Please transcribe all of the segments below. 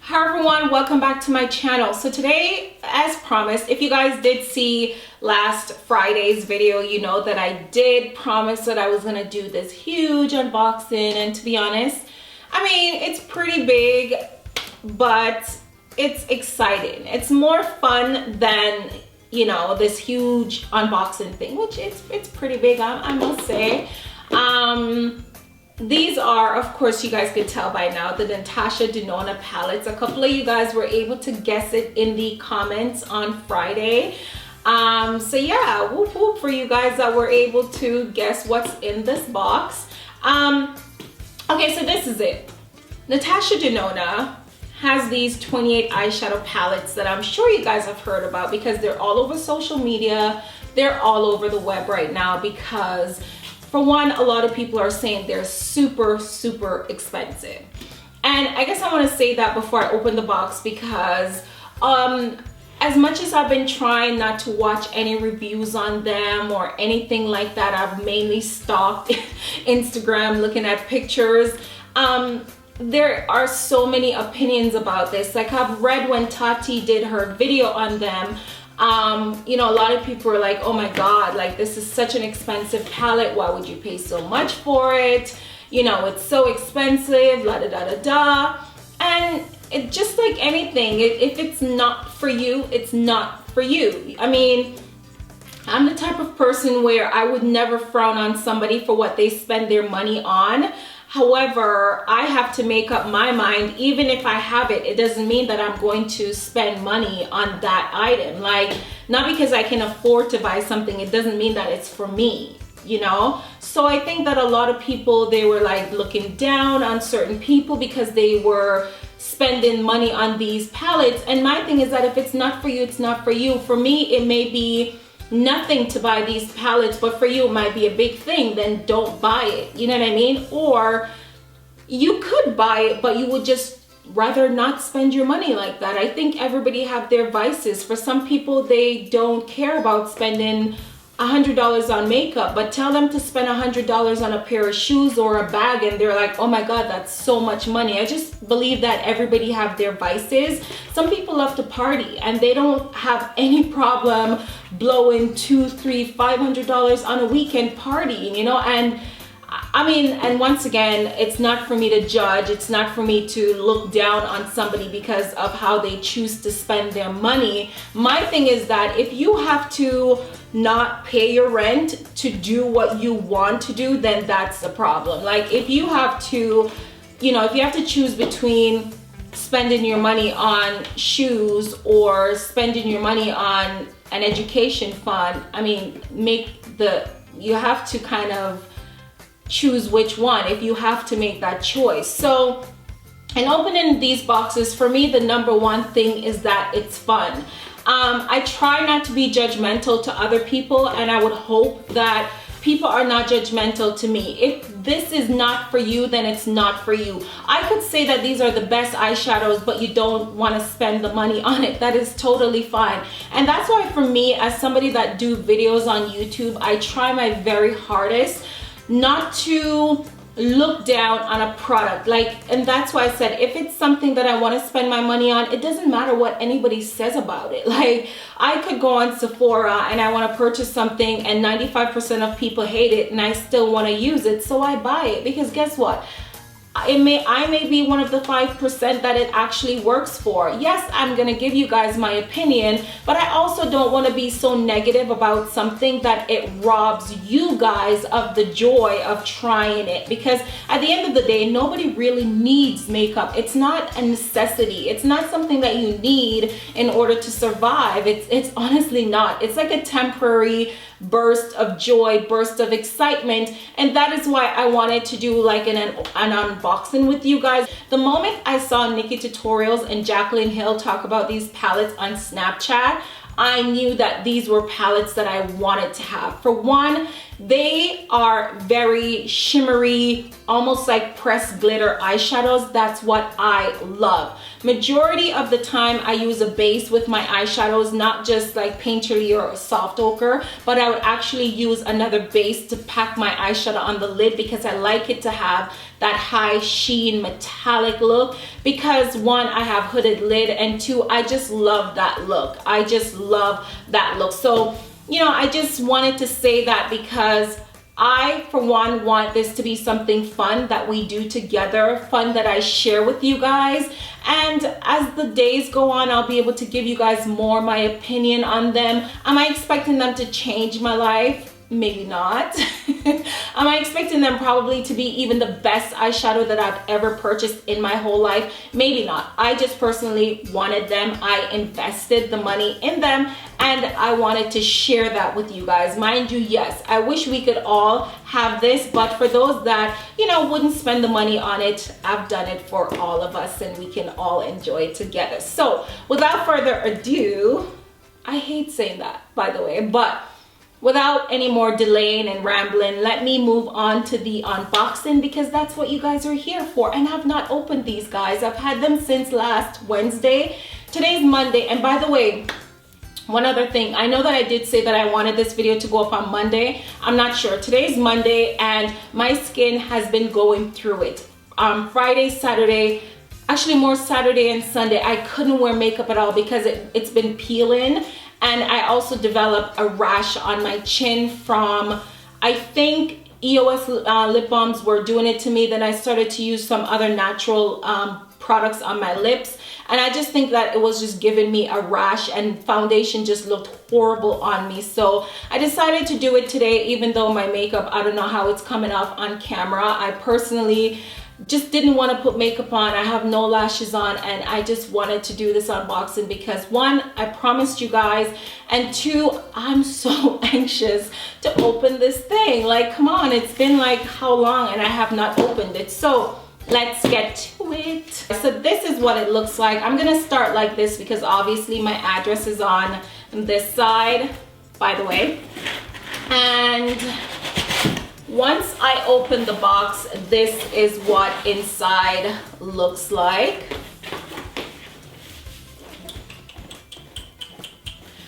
Hi everyone, welcome back to my channel. So today, as promised, if you guys did see last Friday's video, you know that I did promise that I was gonna do this huge unboxing, and to be honest, I mean, it's pretty big, but it's exciting. It's more fun than, you know, this huge unboxing thing, which it's pretty big, I must say. These are, of course, you guys could tell by now, the NATASHA DENONA palettes. A couple of you guys were able to guess it in the comments on Friday. So yeah, whoop whoop for you guys that were able to guess what's in this box. Okay, so this is it. NATASHA DENONA has these 28 eyeshadow palettes that I'm sure you guys have heard about because they're all over social media. They're all over the web right now because, for one, a lot of people are saying they're super expensive. And I guess I want to say that before I open the box because as much as I've been trying not to watch any reviews on them or anything like that, I've mainly stalked Instagram looking at pictures. There are so many opinions about this. Like, I've read when Tati did her video on them, you know, a lot of people are like, oh my god, like, this is such an expensive palette, why would you pay so much for it, you know, it's so expensive, la da da da da. And it just like anything, if it's not for you, it's not for you. I mean, I'm the type of person where I would never frown on somebody for what they spend their money on. However, I have to make up my mind. Even if I have it, it doesn't mean that I'm going to spend money on that item. Like, not because I can afford to buy something, it doesn't mean that it's for me, you know? So I think that a lot of people, they were like looking down on certain people because they were spending money on these palettes. And my thing is that if it's not for you, it's not for you. For me, it may be nothing to buy these palettes, but for you it might be a big thing. Then don't buy it, you know what I mean? Or you could buy it, but you would just rather not spend your money like that. I think everybody have their vices. For some people, they don't care about spending $100 on makeup, but tell them to spend $100 on a pair of shoes or a bag and they're like, oh my god, that's so much money. I just believe that everybody have their vices. Some people love to party and they don't have any problem blowing $200, $300, $500 on a weekend party, you know? And I mean, and once again, it's not for me to judge. It's not for me to look down on somebody because of how they choose to spend their money. My thing is that if you have to not pay your rent to do what you want to do, then that's the problem. Like, if you have to, you know, if you have to choose between spending your money on shoes or spending your money on an education fund, I mean, you have to kind of choose which one if you have to make that choice. So in opening these boxes, for me, the number one thing is that it's fun. I try not to be judgmental to other people, and I would hope that people are not judgmental to me. If this is not for you, then it's not for you. I could say that these are the best eyeshadows, but you don't want to spend the money on it. That is totally fine. And that's why, for me, as somebody that do videos on YouTube, I try my very hardest not to look down on a product. Like, and that's why I said, if it's something that I want to spend my money on, it doesn't matter what anybody says about it. Like, I could go on Sephora and I want to purchase something and 95% of people hate it and I still want to use it, so I buy it. Because guess what? I may be one of the 5% that it actually works for. Yes, I'm gonna give you guys my opinion, but I also don't want to be so negative about something that it robs you guys of the joy of trying it. Because at the end of the day, nobody really needs makeup. It's not a necessity. It's not something that you need in order to survive. It's honestly not. It's like a temporary burst of joy, burst of excitement, and that is why I wanted to do like an unboxing with you guys. The moment I saw Nikki Tutorials and Jaclyn Hill talk about these palettes on Snapchat, I knew that these were palettes that I wanted to have. For one, they are very shimmery, almost like pressed glitter eyeshadows. That's what I love. Majority of the time I use a base with my eyeshadows, not just like painterly or soft ochre, but I would actually use another base to pack my eyeshadow on the lid because I like it to have that high sheen metallic look, because one, I have hooded lid, and two, I just love that look. I just love that look. So, you know, I just wanted to say that because I, for one, want this to be something fun that we do together, fun that I share with you guys. And as the days go on, I'll be able to give you guys more my opinion on them. Am I expecting them to change my life? Maybe not. Am I expecting them probably to be even the best eyeshadow that I've ever purchased in my whole life? Maybe not. I just personally wanted them. I invested the money in them, and I wanted to share that with you guys. Mind you, yes, I wish we could all have this, but for those that, you know, wouldn't spend the money on it, I've done it for all of us, and we can all enjoy it together. So without further ado, I hate saying that, by the way, but without any more delaying and rambling, let me move on to the unboxing, because that's what you guys are here for. And I've not opened these, guys. I've had them since last Wednesday. Today's Monday. And by the way, one other thing, I know that I did say that I wanted this video to go up on Monday. I'm not sure. Today's Monday and my skin has been going through it. Friday, Saturday, actually more Saturday and Sunday, I couldn't wear makeup at all because it's been peeling. And I also developed a rash on my chin from, I think EOS lip balms were doing it to me. Then I started to use some other natural products on my lips. And I just think that it was just giving me a rash, and foundation just looked horrible on me. So I decided to do it today, even though my makeup, I don't know how it's coming off on camera. I personally just didn't want to put makeup on. I have no lashes on, and I just wanted to do this unboxing because one, I promised you guys, and two, I'm so anxious to open this thing. Like, come on, it's been like how long and I have not opened it. So let's get to it. So this is what it looks like. I'm gonna start like this because obviously my address is on this side, by the way. And once I open the box, this is what inside looks like.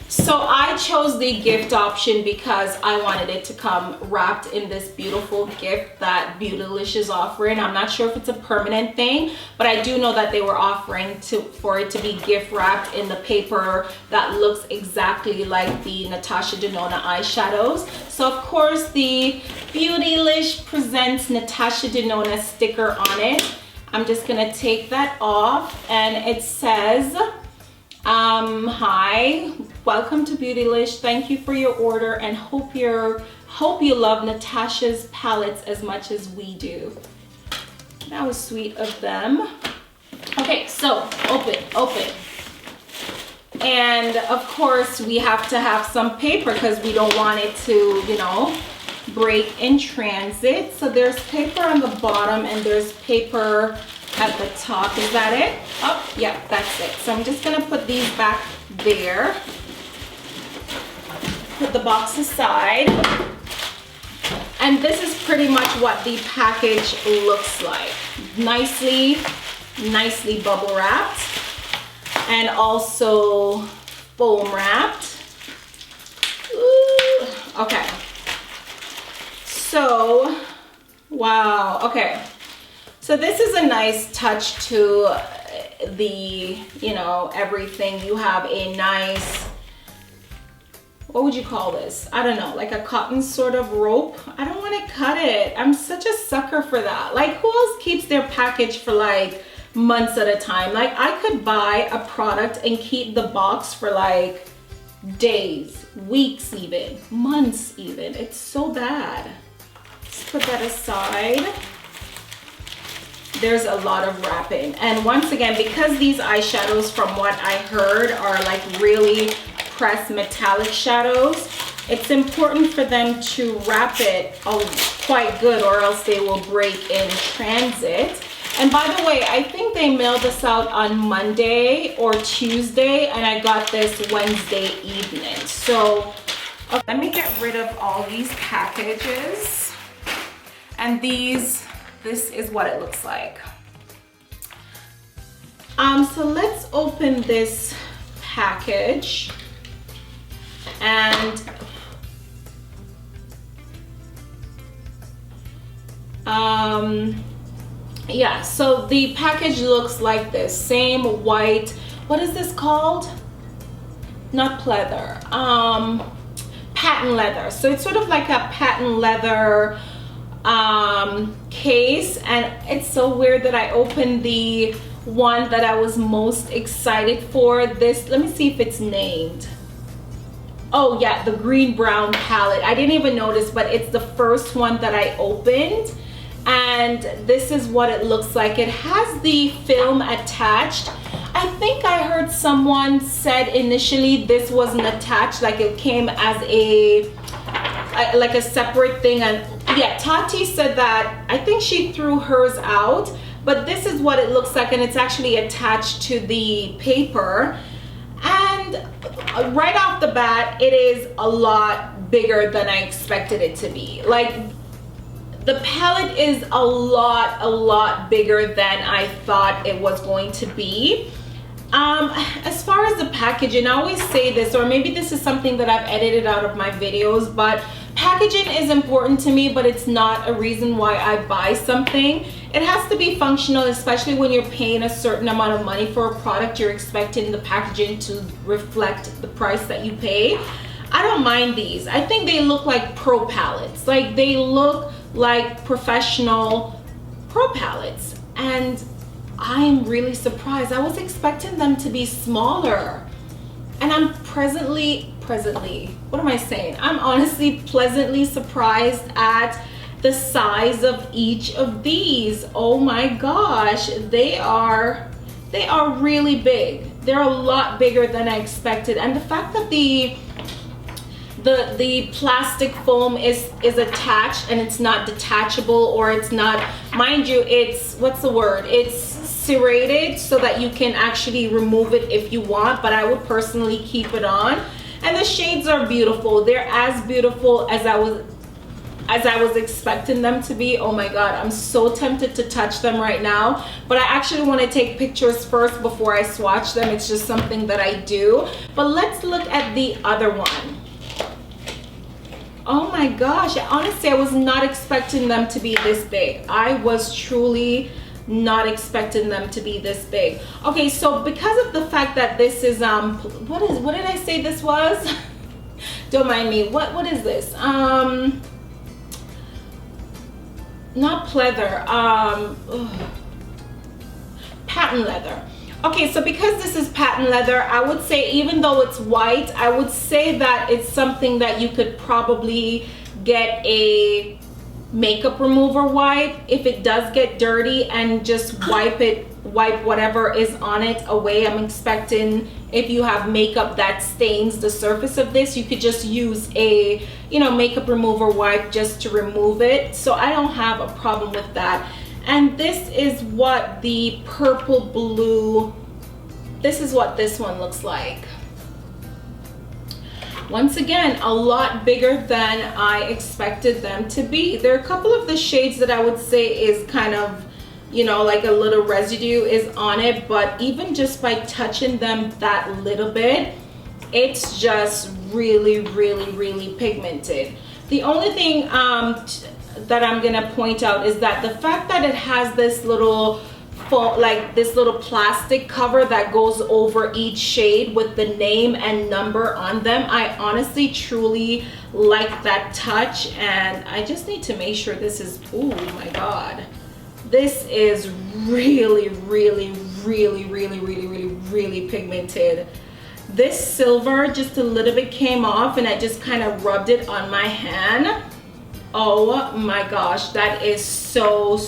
So I chose the gift option because I wanted it to come wrapped in this beautiful gift that Beautylish is offering. I'm not sure if it's a permanent thing, but I do know that they were offering for it to be gift wrapped in the paper that looks exactly like the NATASHA DENONA eyeshadows. So of course the Beautylish Presents NATASHA DENONA sticker on it. I'm just gonna take that off, and it says, hi, welcome to Beautylish. Thank you for your order and hope you love Natasha's palettes as much as we do. That was sweet of them. Okay, so open. And of course we have to have some paper because we don't want it to, you know, break in transit. So there's paper on the bottom and there's paper at the top. Is that it? Oh, yeah, that's it. So I'm just gonna put these back there. Put the box aside. And this is pretty much what the package looks like. Nicely bubble wrapped and also foam wrapped. Ooh, okay. So, wow, okay. So this is a nice touch to the, you know, everything. You have a nice, what would you call this? I don't know, like a cotton sort of rope. I don't want to cut it. I'm such a sucker for that. Like, who else keeps their package for like months at a time? Like, I could buy a product and keep the box for like days, weeks even, months even. It's so bad. Let's put that aside. There's a lot of wrapping, and once again, because these eyeshadows, from what I heard, are like really pressed metallic shadows, it's important for them to wrap it quite good, or else they will break in transit. And by the way, I think they mailed this out on Monday or Tuesday, and I got this Wednesday evening. So okay, let me get rid of all these packages, and this is what it looks like. So let's open this package, and yeah, so the package looks like this. Same white, what is this called? Not pleather, patent leather. So it's sort of like a patent leather case, and it's so weird that I opened the one that I was most excited for. This, let me see if it's named. Oh yeah, the green brown palette. I didn't even notice, but it's the first one that I opened, and this is what it looks like. It has the film attached. I think I heard someone said initially this wasn't attached, like it came as a like a separate thing. And yeah, Tati said that, I think she threw hers out, but this is what it looks like, and it's actually attached to the paper. And right off the bat, it is a lot bigger than I expected it to be. Like, the palette is a lot bigger than I thought it was going to be. As far as the packaging, I always say this, or maybe this is something that I've edited out of my videos, but packaging is important to me, but it's not a reason why I buy something. It has to be functional, especially when you're paying a certain amount of money for a product. You're expecting the packaging to reflect the price that you pay. I don't mind these. I think they look like pro palettes. Like, they look like professional pro palettes, and I'm really surprised. I was expecting them to be smaller, and I'm presently, what am I saying? I'm honestly pleasantly surprised at the size of each of these. Oh my gosh, they are really big. They're a lot bigger than I expected, and the fact that the plastic foam is attached and it's not detachable, or it's not, mind you, it's, what's the word, it's serrated so that you can actually remove it if you want, but I would personally keep it on. And the shades are beautiful. They're as beautiful as I was expecting them to be. Oh my god, I'm so tempted to touch them right now, but I actually want to take pictures first before I swatch them. It's just something that I do. But let's look at the other one. Oh my gosh, honestly, I was not expecting them to be this big. I was truly not expecting them to be this big. Okay, so because of the fact that this is what did I say this was? Don't mind me. What is this? Not pleather, patent leather. Okay, so because this is patent leather, I would say, even though it's white, I would say that it's something that you could probably get a makeup remover wipe if it does get dirty, and just wipe whatever is on it away. I'm expecting if you have makeup that stains the surface of this, you could just use a, you know, makeup remover wipe just to remove it. So I don't have a problem with that. And this is what the purple blue, this is what this one looks like. Once again, a lot bigger than I expected them to be. There are a couple of the shades that I would say is kind of, you know, like a little residue is on it, but even just by touching them that little bit, it's just really pigmented. The only thing that I'm gonna point out is that the fact that it has this little like this little plastic cover that goes over each shade with the name and number on them, I honestly truly like that touch. And I just need to make sure this is, oh my god, this is really pigmented. This silver just a little bit came off, and I just kind of rubbed it on my hand. Oh my gosh, that is so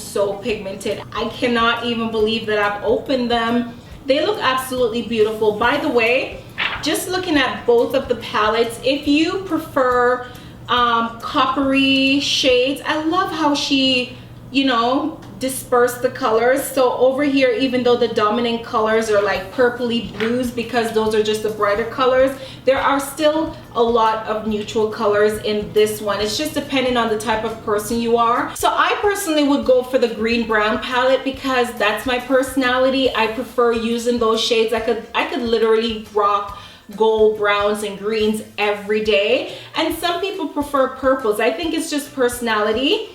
pigmented. I cannot even believe that I've opened them. They look absolutely beautiful. By the way, just looking at both of the palettes, if you prefer coppery shades, I love how she, you know, dispersed the colors. So over here, even though the dominant colors are like purpley blues, because those are just the brighter colors, there are still a lot of neutral colors in this one. It's just depending on the type of person you are. So I personally would go for the green brown palette because that's my personality. I prefer using those shades. I could literally rock gold, browns, and greens every day. And some people prefer purples. I think it's just personality.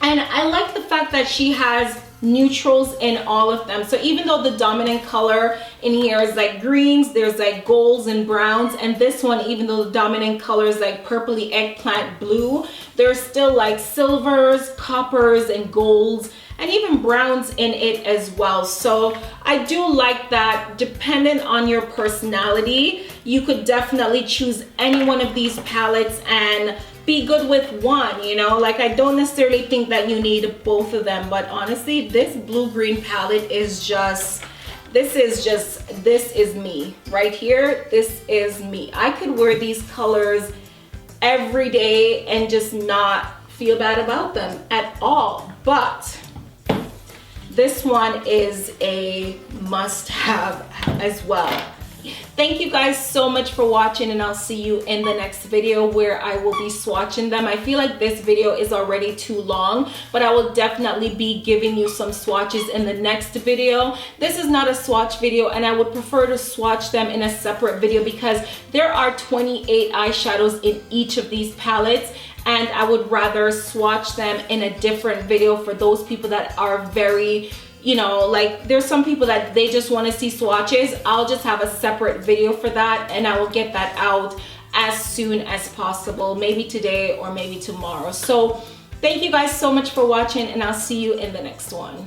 And I like the fact that she has neutrals in all of them. So even though the dominant color in here is like greens, there's like golds and browns, and this one, even though the dominant color is like purpley eggplant blue, there's still like silvers, coppers, and golds, and even browns in it as well. So I do like that. Dependent on your personality, you could definitely choose any one of these palettes and be good with one, you know. Like, I don't necessarily think that you need both of them, but honestly, this blue-green palette is just, this is me right here. This is me. I could wear these colors every day and just not feel bad about them at all. But this one is a must-have as well. Thank you guys so much for watching, and I'll see you in the next video where I will be swatching them. I feel like this video is already too long, but I will definitely be giving you some swatches in the next video. This is not a swatch video, and I would prefer to swatch them in a separate video because there are 28 eyeshadows in each of these palettes, and I would rather swatch them in a different video for those people that are very, you know, like, there's some people that they just want to see swatches. I'll just have a separate video for that, and I will get that out as soon as possible, maybe today or maybe tomorrow. So thank you guys so much for watching, and I'll see you in the next one.